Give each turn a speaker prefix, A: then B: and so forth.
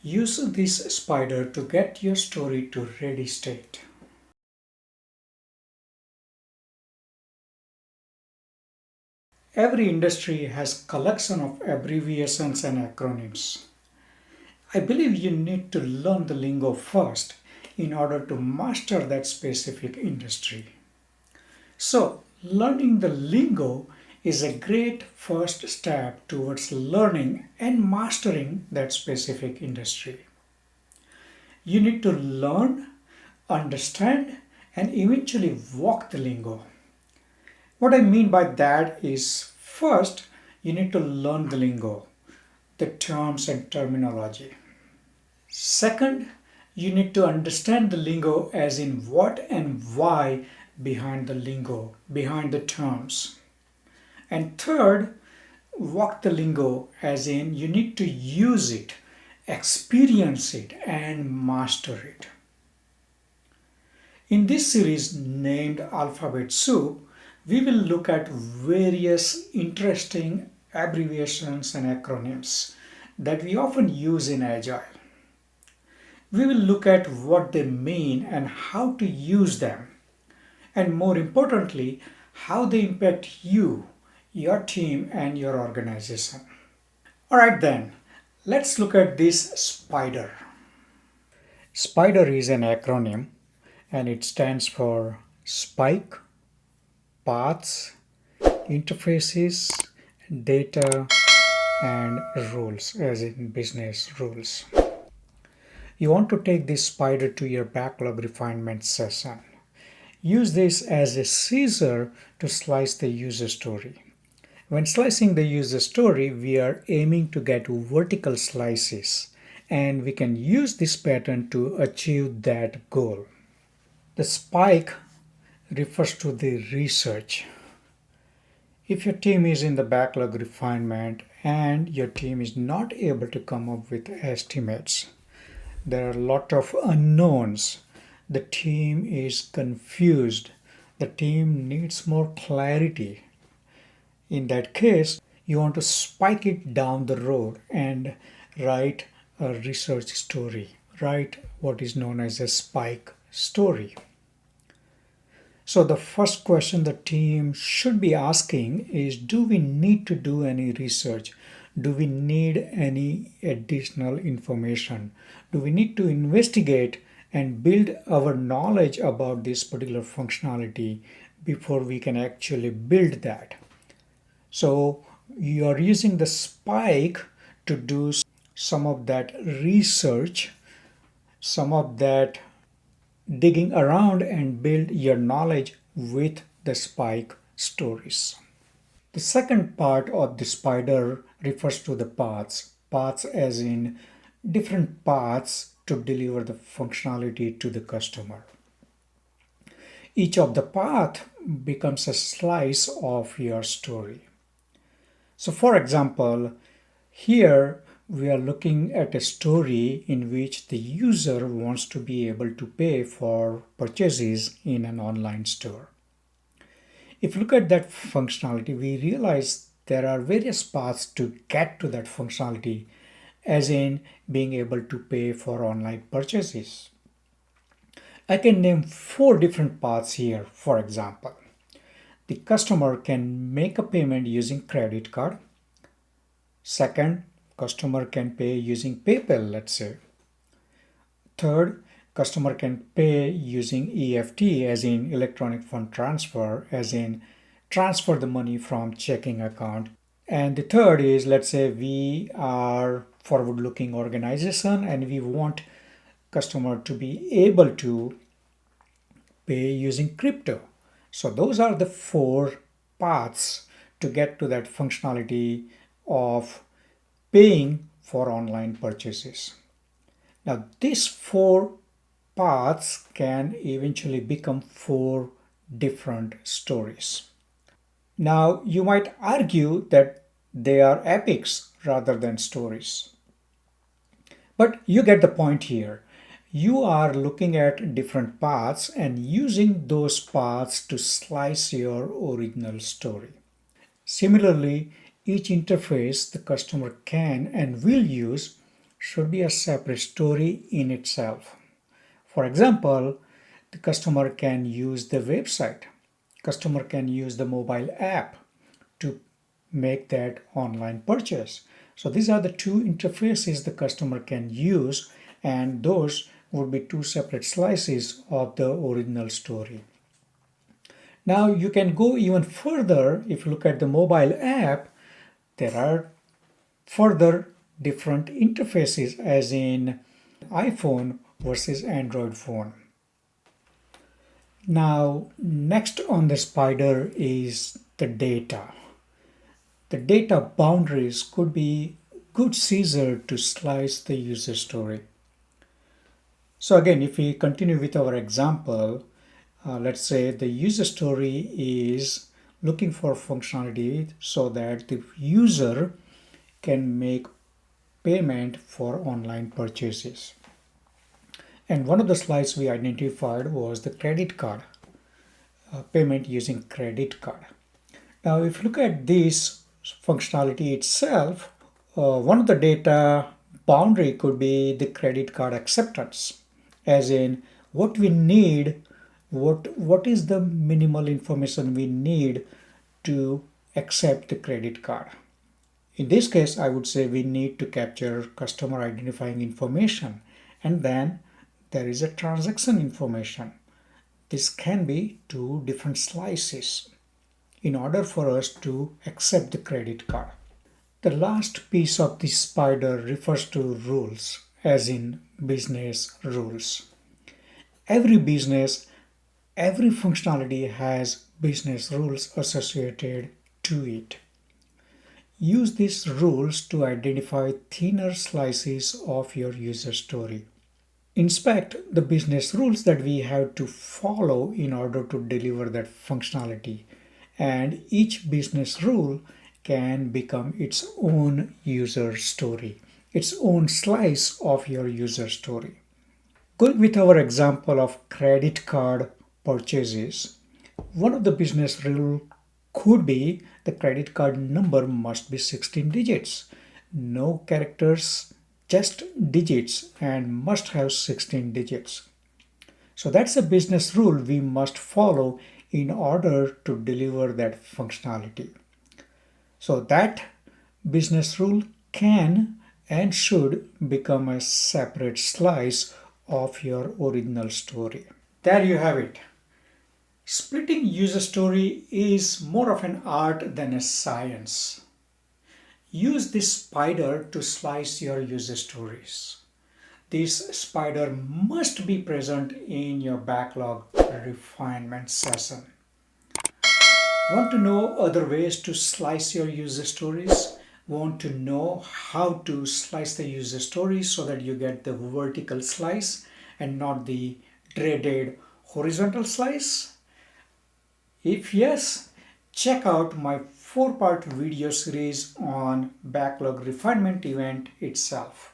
A: Use this spider to get your story to ready state. Every industry has collection of abbreviations and acronyms. I believe you need to learn the lingo first in order to master that specific industry. So, learning the lingo is a great first step towards learning and mastering that specific industry. You need to learn, understand, and eventually walk the lingo. What I mean by that is first, you need to learn the lingo, the terms and terminology. Second, you need to understand the lingo as in what and why behind the lingo, behind the terms. And third, walk the lingo as in you need to use it, experience it, and master it. In this series named alphabetSoup, we will look at various interesting abbreviations and acronyms that we often use in Agile. We will look at what they mean and how to use them, and more importantly, how they impact you, your team, and your organization. Alright then, let's look at this SPIDR. SPIDR is an acronym and it stands for Spike, Paths, Interfaces, Data, and Rules, as in business rules. You want to take this spider to your backlog refinement session. Use this as a scissor to slice the user story. When slicing the user story, we are aiming to get vertical slices, and we can use this pattern to achieve that goal. The spike refers to the research. If your team is in the backlog refinement and your team is not able to come up with estimates, there are a lot of unknowns. The team is confused. The team needs more clarity. In that case, you want to spike it down the road and write a research story. Write what is known as a spike story. So the first question the team should be asking is, do we need to do any research? Do we need any additional information? Do we need to investigate and build our knowledge about this particular functionality before we can actually build that? So you are using the spike to do some of that research, some of that digging around and build your knowledge with the spike stories. The second part of the spider refers to the paths. Paths as in different paths to deliver the functionality to the customer. Each of the path becomes a slice of your story. So for example, here we are looking at a story in which the user wants to be able to pay for purchases in an online store. If you look at that functionality, we realize there are various paths to get to that functionality, as in being able to pay for online purchases. I can name 4 different paths here, for example. The customer can make a payment using credit card. Second, customer can pay using PayPal, let's say. Third, customer can pay using EFT, as in electronic fund transfer, as in transfer the money from checking account. And the third is, let's say we are forward-looking organization and we want customer to be able to pay using crypto. So those are the 4 paths to get to that functionality of paying for online purchases. Now these 4 paths can eventually become 4 different stories. Now you might argue that they are epics rather than stories. But you get the point here. You are looking at different paths and using those paths to slice your original story. Similarly, each interface the customer can and will use should be a separate story in itself. For example, the customer can use the website. Customer can use the mobile app to make that online purchase. So these are the two interfaces the customer can use, and those would be two separate slices of the original story. Now you can go even further. If you look at the mobile app, there are further different interfaces as in iPhone versus Android phone. Now next on the SPIDR is the data. The data boundaries could be good scissor to slice the user story. So again, if we continue with our example, let's say the user story is looking for functionality so that the user can make payment for online purchases. And one of the slides we identified was the credit card, payment using credit card. Now, if you look at this functionality itself, one of the data boundary could be the credit card acceptance, as in what we need, what is the minimal information we need to accept the credit card. In this case, I would say we need to capture customer identifying information, and then there is a transaction information. This can be two different slices in order for us to accept the credit card. The last piece of this SPIDR refers to rules, as in business rules. Every business, every functionality has business rules associated to it. Use these rules to identify thinner slices of your user story. Inspect the business rules that we have to follow in order to deliver that functionality. And each business rule can become its own user story, its own slice of your user story. Going with our example of credit card purchases, one of the business rules could be the credit card number must be 16 digits. No characters, just digits, and must have 16 digits. So that's a business rule we must follow in order to deliver that functionality. So that business rule can and should become a separate slice of your original story. There you have it. Splitting user story is more of an art than a science. Use this SPIDR to slice your user stories. This SPIDR must be present in your backlog refinement session. Want to know other ways to slice your user stories? Want to know how to slice the user stories so that you get the vertical slice and not the dreaded horizontal slice? If yes, check out my 4-part video series on backlog refinement event itself.